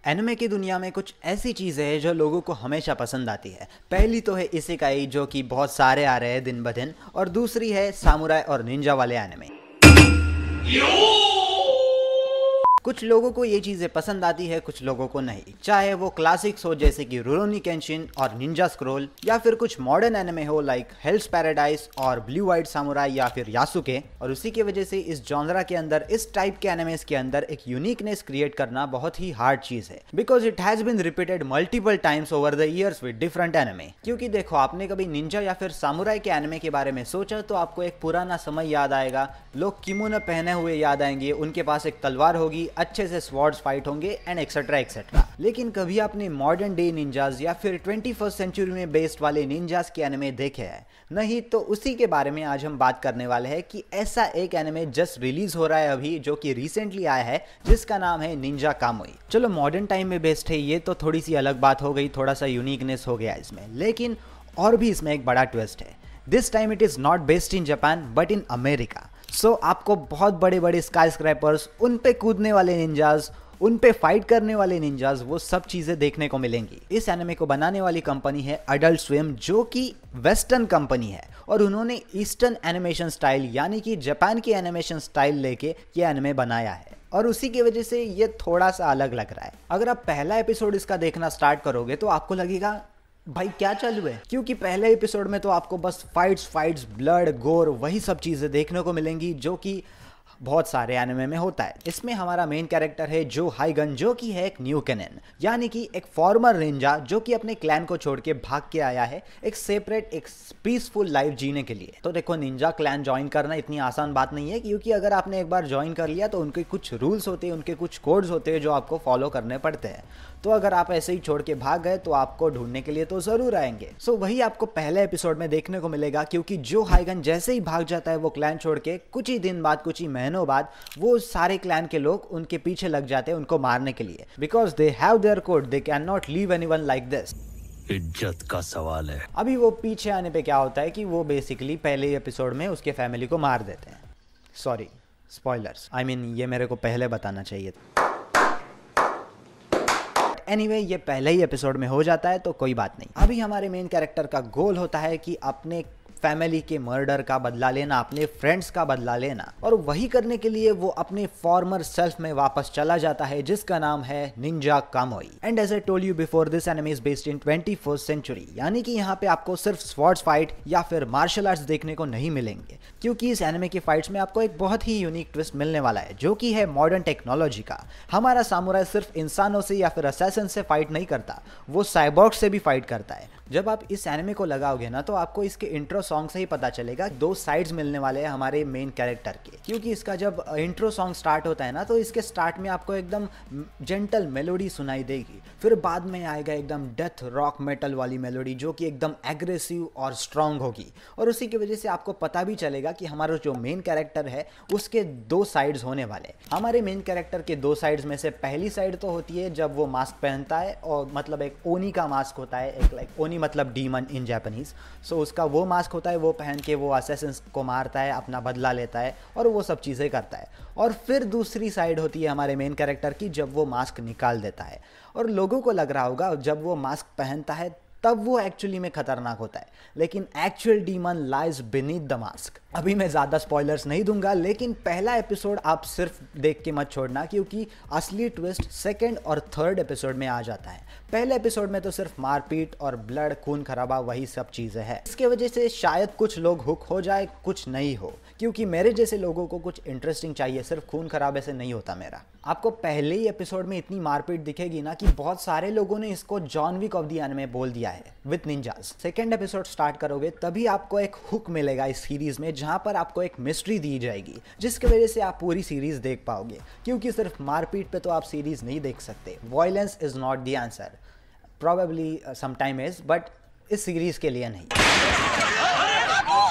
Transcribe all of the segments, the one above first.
Anime की दुनिया में कुछ ऐसी चीज़ें हैं जो लोगों को हमेशा पसंद आती है। पहली तो है इसेकाई, जो कि बहुत सारे आ रहे हैं दिन ब दिन, और दूसरी है सामुराई और निंजा वाले एनिमे। कुछ लोगों को ये चीज़ें पसंद आती है, कुछ लोगों को नहीं। चाहे वो क्लासिक्स हो जैसे कि रुरोनी केंशिन और निंजा स्क्रॉल, या फिर कुछ मॉडर्न एनिमे हो लाइक हेल्स पैराडाइज और ब्लू आइड सामुराई या फिर यासुके। और उसी की वजह से इस जॉनरा के अंदर, इस टाइप के एनिमेस के अंदर एक यूनिकनेस क्रिएट करना बहुत ही हार्ड चीज़ है, because it has been repeated multiple times over the years with different anime. क्योंकि देखो, आपने कभी निंजा या फिर सामुराई के एनिमे के बारे में सोचा तो आपको एक पुराना समय याद आएगा। लोग किमोनो पहने हुए याद आएंगे, उनके पास एक तलवार होगी, अच्छे से स्वॉर्ड्स फाइट होंगे एंड एक्सेट्रा एक्सेट्रा। लेकिन कभी आपने मॉडर्न डे निंजास या फिर 21st सेंचुरी में बेस्ड वाले निंजास के एनिमे देखे हैं? नहीं, तो उसी के बारे में आज हम बात करने वाले हैं कि ऐसा एक एनिमे जस्ट रिलीज हो रहा है अभी, जो कि रिसेंटली आया है, जिसका नाम है निंजा कामुई। चलो, मॉडर्न टाइम में बेस्ड है ये तो थोड़ी सी अलग बात हो गई, थोड़ा सा यूनिकनेस हो गया इसमें। लेकिन और भी इसमें एक बड़ा ट्विस्ट है। This time it is not based in Japan but in America. So आपको बहुत बड़े बड़े स्काई स्क्रैपर्स, उन पे कूदने वाले निंजास, उन पे फाइट करने वाले निंजास, वो सब चीज़ें देखने को मिलेंगी। इस एनिमे को बनाने वाली कंपनी है अडल्ट स्विम, जो कि वेस्टर्न कंपनी है, और उन्होंने ईस्टर्न एनिमेशन स्टाइल यानी कि जापान की एनिमेशन स्टाइल लेके ये एनिमे बनाया है, और उसी की वजह से ये थोड़ा सा अलग लग रहा है। अगर आप पहला एपिसोड इसका देखना स्टार्ट करोगे तो आपको लगेगा भाई क्या चालू है, क्योंकि पहले एपिसोड में तो आपको बस फाइट्स, ब्लड, गोर, वही सब चीज़ें देखने को मिलेंगी जो कि बहुत सारे एनिमे में होता है। इसमें हमारा मेन कैरेक्टर है जो हाइगन, जो कि है एक न्यू कैनन, यानी कि एक फॉर्मर निंजा जो कि अपने क्लैन को छोड़ के भाग के आया है एक सेपरेट, एक पीसफुल लाइफ जीने के लिए। तो देखो, निंजा क्लैन ज्वाइन करना इतनी आसान बात नहीं है, क्योंकि अगर आपने एक बार ज्वाइन कर लिया तो उनके कुछ रूल्स होते हैं, उनके कुछ कोड्स होते हैं जो आपको फॉलो करने पड़ते हैं। तो अगर आप ऐसे ही छोड़ के भाग गए तो आपको ढूंढने के लिए तो जरूर आएंगे। सो वही आपको पहले एपिसोड में देखने को मिलेगा, क्योंकि जो हाइगन जैसे ही भाग जाता है वो क्लैन छोड़ के, कुछ ही दिन बाद, कुछ ही महीनों बाद, वो सारे क्लैन के लोग उनके पीछे लग जाते हैं उनको मारने के लिए, because they have their code, they can not leave anyone like this. इज्जत का सवाल है। अभी वो पीछे आने पे क्या होता है कि वो बेसिकली पहले एपिसोड में उसके फैमिली को मार देते हैं। सॉरी, स्पॉयलर्स, आई मीन ये मेरे को पहले बताना चाहिए था। एनीवे, ये पहले ही एपिसोड में हो जाता है तो कोई बात नहीं। अभी हमारे मेन कैरेक्टर का गोल होता है कि अपने फैमिली के मर्डर का बदला लेना, अपने फ्रेंड्स का बदला लेना, और वही करने के लिए वो अपने फॉर्मर सेल्फ में वापस चला जाता है, जिसका नाम है Ninja Kamui. And as I told you before, this anime is based in 21st century, यानी कि यहाँ पे आपको सिर्फ स्वॉर्ड्स फाइट या फिर मार्शल आर्ट्स देखने को नहीं मिलेंगे, क्योंकि इस एनिमे की फाइट्स में आपको एक बहुत ही यूनिक ट्विस्ट मिलने वाला है, जो कि है मॉडर्न टेक्नोलॉजी का। हमारा सामुराई सिर्फ इंसानों से या फिर असैसिन से फाइट नहीं करता, वो साइबॉर्ग से भी फाइट करता है। जब आप इस एनिमे को लगाओगे ना, तो आपको इसके इंट्रो सॉन्ग से ही पता चलेगा दो साइड्स मिलने वाले हैं हमारे मेन कैरेक्टर के। क्योंकि इसका जब इंट्रो सॉन्ग स्टार्ट होता है ना, तो इसके स्टार्ट में आपको एकदम जेंटल मेलोडी सुनाई देगी, फिर बाद में आएगा एकदम डेथ रॉक मेटल वाली मेलोडी, जो कि एकदम एग्रेसिव और स्ट्रांग होगी। और उसी की वजह से आपको पता भी चलेगा कि हमारा जो मेन कैरेक्टर है उसके दो साइड्स होने वाले। हमारे मेन कैरेक्टर के दो साइड्स में से पहली साइड तो होती है जब वो मास्क पहनता है, और मतलब एक ओनी का मास्क होता है, एक लाइक ओनी मतलब डीमन इन जापानीज। सो उसका वो मास्क होता है, वो पहन के वो असैसिन्स को मारता है, अपना बदला लेता है और वो सब चीज़ें करता है। और फिर दूसरी साइड होती है हमारे मेन कैरेक्टर की, जब वो मास्क निकाल देता है। और लोगों को लग रहा होगा जब वो मास्क पहनता है तब वो एक्चुअली में खतरनाक होता है, लेकिन actual demon lies beneath the mask. अभी मैं ज़्यादा स्पॉयलर्स नहीं दूंगा, लेकिन पहला एपिसोड आप सिर्फ देख के मत छोड़ना, क्योंकि असली ट्विस्ट सेकंड और थर्ड एपिसोड में आ जाता है। पहले एपिसोड में तो सिर्फ मारपीट और ब्लड, खून खराबा, वही सब चीज़ें हैं। इसके वजह से शायद कुछ लोग हुक हो जाए, कुछ नहीं हो, क्योंकि मेरे जैसे लोगों को कुछ इंटरेस्टिंग चाहिए, सिर्फ खून खराबे से नहीं होता मेरा। आपको पहले ही एपिसोड में इतनी मारपीट दिखेगी ना कि बहुत सारे लोगों ने इसको John Wick of the anime बोल दिया है with ninjas. Second episode start करोगे तभी आपको एक हुक मिलेगा इस सीरीज में, जहां पर आपको एक मिस्ट्री दी जाएगी, जिसकी वजह से आप पूरी सीरीज देख पाओगे। क्योंकि सिर्फ मारपीट पे तो आप सीरीज नहीं देख सकते। Violence is not the answer, probably sometime is, but इस सीरीज के लिए नहीं।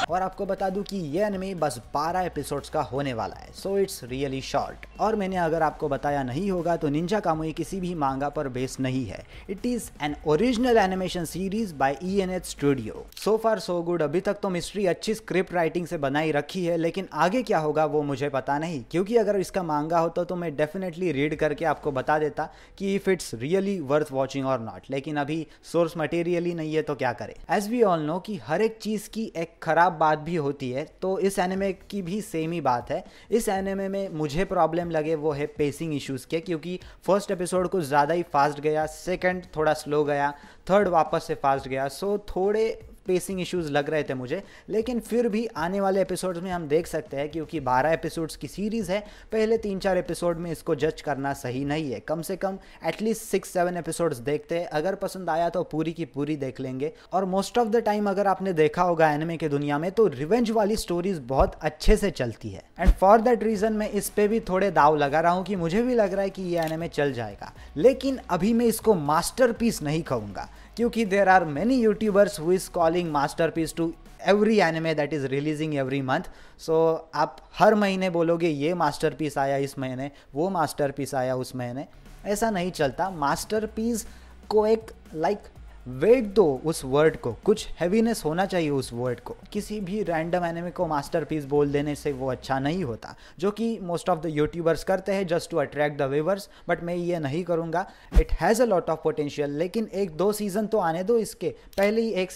और आपको बता दूं कि ये एनिमे बस 12 एपिसोड्स का होने वाला है, सो इट्स रियली शॉर्ट। और मैंने अगर आपको बताया नहीं होगा तो निंजा कामुई किसी भी मांगा पर बेस्ड नहीं है। It is an original animation series by ENH studio. So far so good. अभी तक तो मिस्ट्री अच्छी स्क्रिप्ट राइटिंग से बनाई रखी है, लेकिन आगे क्या होगा वो मुझे पता नहीं, क्योंकि अगर इसका मांगा होता तो मैं डेफिनेटली रीड करके आपको बता देता कि if it's really worth watching और नॉट। लेकिन अभी सोर्स मटेरियल ही नहीं है तो क्या करें। एज वी ऑल नो कि हर एक चीज की एक खराब बात भी होती है, तो इस एनिमे की भी सेम ही बात है। इस एनिमे में मुझे प्रॉब्लम लगे वो है पेसिंग इश्यूज के, क्योंकि फर्स्ट एपिसोड कुछ ज़्यादा ही फास्ट गया, सेकंड थोड़ा स्लो गया, थर्ड वापस से फास्ट गया। सो थोड़े पेसिंग इश्यूज लग रहे थे मुझे, लेकिन फिर भी आने वाले एपिसोड्स में हम देख सकते हैं, क्योंकि 12 एपिसोड्स की सीरीज़ है, पहले 3-4 एपिसोड में इसको जज करना सही नहीं है। कम से कम एटलीस्ट 6-7 एपिसोड्स देखते हैं, अगर पसंद आया तो पूरी की पूरी देख लेंगे। और मोस्ट ऑफ द टाइम अगर आपने देखा होगा एनिमे के दुनिया में तो रिवेंज वाली स्टोरीज बहुत अच्छे से चलती है, एंड फॉर दैट रीज़न मैं इस पे भी थोड़े दाव लगा रहा हूँ कि मुझे भी लग रहा है कि ये एनिमे चल जाएगा। लेकिन अभी मैं इसको मास्टरपीस नहीं कहूँगा, क्योंकि there are many YouTubers who is calling masterpiece to every anime that is releasing every month. So आप हर महीने बोलोगे ये मास्टरपीस आया इस महीने, वो मास्टरपीस आया उस महीने, ऐसा नहीं चलता। मास्टरपीस को एक वेट दो उस वर्ड को, कुछ हैवीनेस होना चाहिए उस वर्ड को। किसी भी रैंडम एनिमे को मास्टरपीस बोल देने से वो अच्छा नहीं होता, जो कि मोस्ट ऑफ द यूट्यूबर्स करते हैं just to attract the viewers, but मैं ये नहीं करूँगा। It has a lot of potential, लेकिन 1-2 सीज़न तो आने दो इसके। पहले ही एक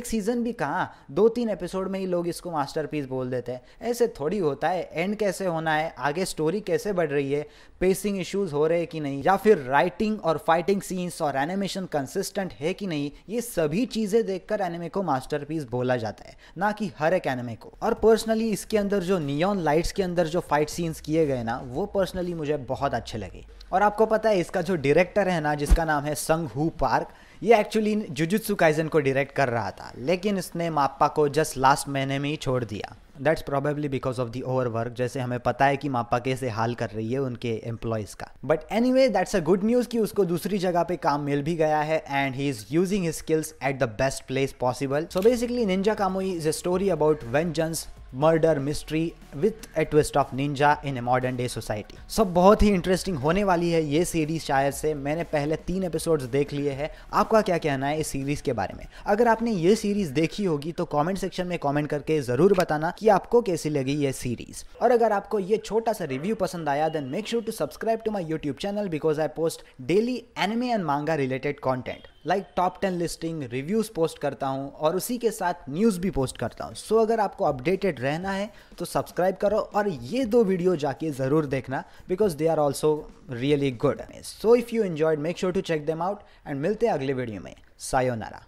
सीज़न भी कहाँ, 2-3 एपिसोड में ही लोग इसको मास्टरपीस बोल देते हैं। ऐसे थोड़ी होता है। एंड कैसे होना है, आगे स्टोरी कैसे बढ़ रही है, पेसिंग इश्यूज हो रहे हैं कि नहीं, या फिर राइटिंग और फाइटिंग सीन्स और एनिमेशन कंसिस्टेंट है कि नहीं, ये सभी चीजें देखकर एनिमे को मास्टरपीस बोला जाता है, ना कि हर एक एनिमे को। और पर्सनली इसके अंदर जो नियॉन लाइट्स के अंदर जो फाइट सीन्स किए गए ना, वो पर्सनली मुझे बहुत अच्छे लगे। और आपको पता है इसका जो डायरेक्टर है ना, जिसका नाम है संग हू पार्क, ये एक्चुअली जुजुत्सु काइजन को डायरेक्ट कर रहा था, लेकिन इसने माप्पा को जस्ट लास्ट महीने में ही छोड़ दिया। That's probably because of the overwork, जैसे हमें पता है कि माप्पा कैसे हाल कर रही है उनके एम्प्लॉयज़ का। But anyway that's a good news कि उसको दूसरी जगह पे काम मिल भी गया है, and he is using his skills at the best place possible. So basically Ninja Kamui is a story about vengeance, murder, mystery with a twist of ninja in a modern day society. सब बहुत ही interesting होने वाली है ये series. शायद से मैंने पहले 3 एपिसोड्स देख लिए हैं। आपका क्या कहना है इस सीरीज के बारे में? अगर आपने ये सीरीज देखी होगी तो कमेंट सेक्शन में कमेंट करके जरूर बताना कि आपको कैसी लगी ये सीरीज। और अगर आपको ये छोटा सा रिव्यू पसंद आया then make sure to subscribe to my YouTube channel, because I post daily anime and manga related content, like top 10 listing, reviews post करता हूँ और उसी के साथ न्यूज़ भी पोस्ट करता हूँ। सो अगर आपको अपडेटेड रहना है तो सब्सक्राइब करो और ये 2 वीडियो जाके ज़रूर देखना, because they are also really good. So if you enjoyed make sure to check them out, and मिलते हैं अगले वीडियो में। सायोनारा।